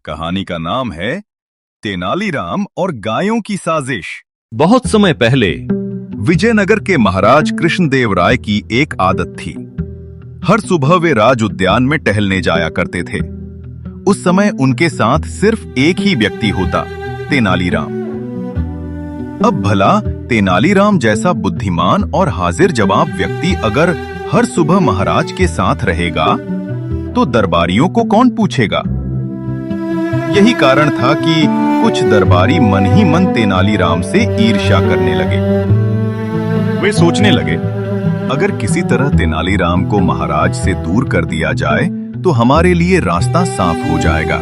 कहानी का नाम है तेनालीराम और गायों की साजिश। बहुत समय पहले विजयनगर के महाराज कृष्णदेव राय की एक आदत थी। हर सुबह वे राज उद्यान में टहलने जाया करते थे। उस समय उनके साथ सिर्फ एक ही व्यक्ति होता, तेनालीराम। अब भला तेनालीराम जैसा बुद्धिमान और हाजिर जवाब व्यक्ति अगर हर सुबह महाराज के साथ रहेगा तो दरबारियों को कौन पूछेगा। यही कारण था कि कुछ दरबारी मन ही मन तेनालीराम से ईर्ष्या करने लगे। वे सोचने लगे, अगर किसी तरह तेनालीराम को महाराज से दूर कर दिया जाए तो हमारे लिए रास्ता साफ हो जाएगा।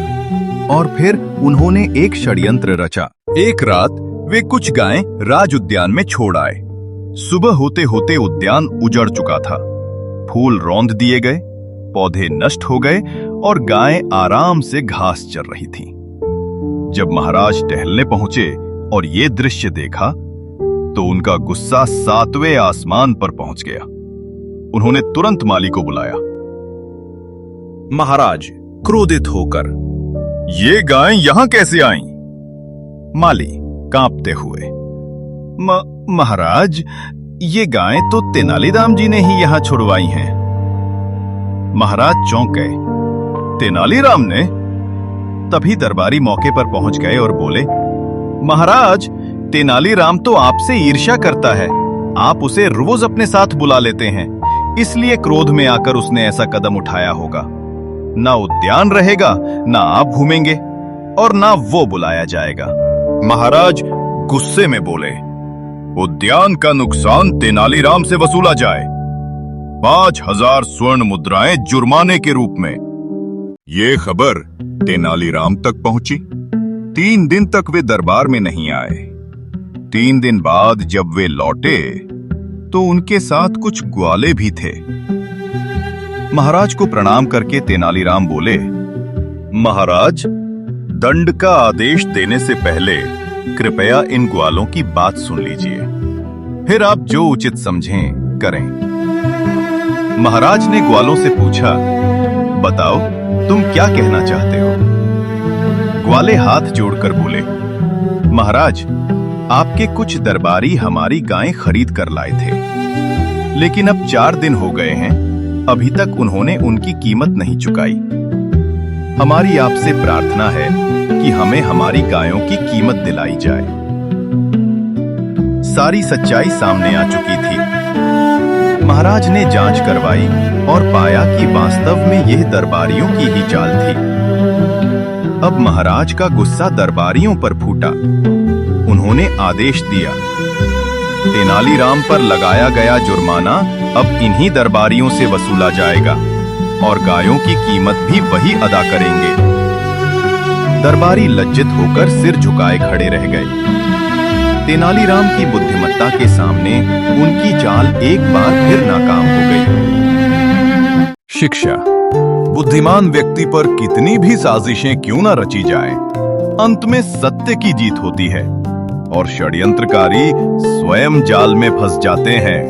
और फिर उन्होंने एक षड्यंत्र रचा। एक रात वे कुछ गायें राज उद्यान में छोड़ आए। सुबह होते होते उद्यान उजड़ चुका था। फूल रौंद दिए गए, पौधे नष्ट हो गए और गायें आराम से घास चर रही थीं। जब महाराज टहलने पहुंचे और ये दृश्य देखा तो उनका गुस्सा 7वें आसमान पर पहुंच गया। उन्होंने तुरंत माली को बुलाया। महाराज क्रोधित होकर, ये गायें यहां कैसे आईं? माली कांपते हुए, महाराज, ये गायें तो तेनालीराम जी ने ही यहां छुड़वाई हैं। महाराज चौंक गए। तेनालीराम ने? तभी दरबारी मौके पर पहुंच गए और बोले, महाराज, तेनालीराम तो आपसे ईर्ष्या करता है। आप उसे रोज अपने साथ बुला लेते हैं, इसलिए क्रोध में आकर उसने ऐसा कदम उठाया होगा। ना उद्यान रहेगा, ना आप घूमेंगे और ना वो बुलाया जाएगा। महाराज गुस्से में बोले, उद्यान का नुकसान तेनालीराम से वसूला जाए, 5000 स्वर्ण मुद्राएं जुर्माने के रूप में। ये खबर तेनालीराम तक पहुंची। 3 दिन तक वे दरबार में नहीं आए। 3 दिन बाद जब वे लौटे तो उनके साथ कुछ ग्वाले भी थे। महाराज को प्रणाम करके तेनालीराम बोले, महाराज, दंड का आदेश देने से पहले कृपया इन ग्वालों की बात सुन लीजिए, फिर आप जो उचित समझें करें। महाराज ने ग्वालों से पूछा, बताओ तुम क्या कहना चाहते हो? ग्वाले हाथ जोड़कर बोले, महाराज, आपके कुछ दरबारी हमारी गायें खरीद कर लाए थे, लेकिन अब 4 दिन हो गए हैं, अभी तक उन्होंने उनकी कीमत नहीं चुकाई। हमारी आपसे प्रार्थना है कि हमें हमारी गायों की कीमत दिलाई जाए। सारी सच्चाई सामने आ चुकी थी। महाराज ने जांच करवाई और पाया कि वास्तव में यह दरबारियों की ही चाल थी। अब महाराज का गुस्सा दरबारियों पर फूटा। उन्होंने आदेश दिया, तेनालीराम पर लगाया गया जुर्माना अब इन्हीं दरबारियों से वसूला जाएगा और गायों की कीमत भी वही अदा करेंगे। दरबारी लज्जित होकर सिर झुकाए खड़े रह गए। तेनालीराम की बुद्धिमत्ता के सामने उनकी चाल एक बार फिर नाकाम हो गई। शिक्षा: बुद्धिमान व्यक्ति पर कितनी भी साजिशें क्यों न रची जाएं, अंत में सत्य की जीत होती है और षड्यंत्रकारी स्वयं जाल में फंस जाते हैं।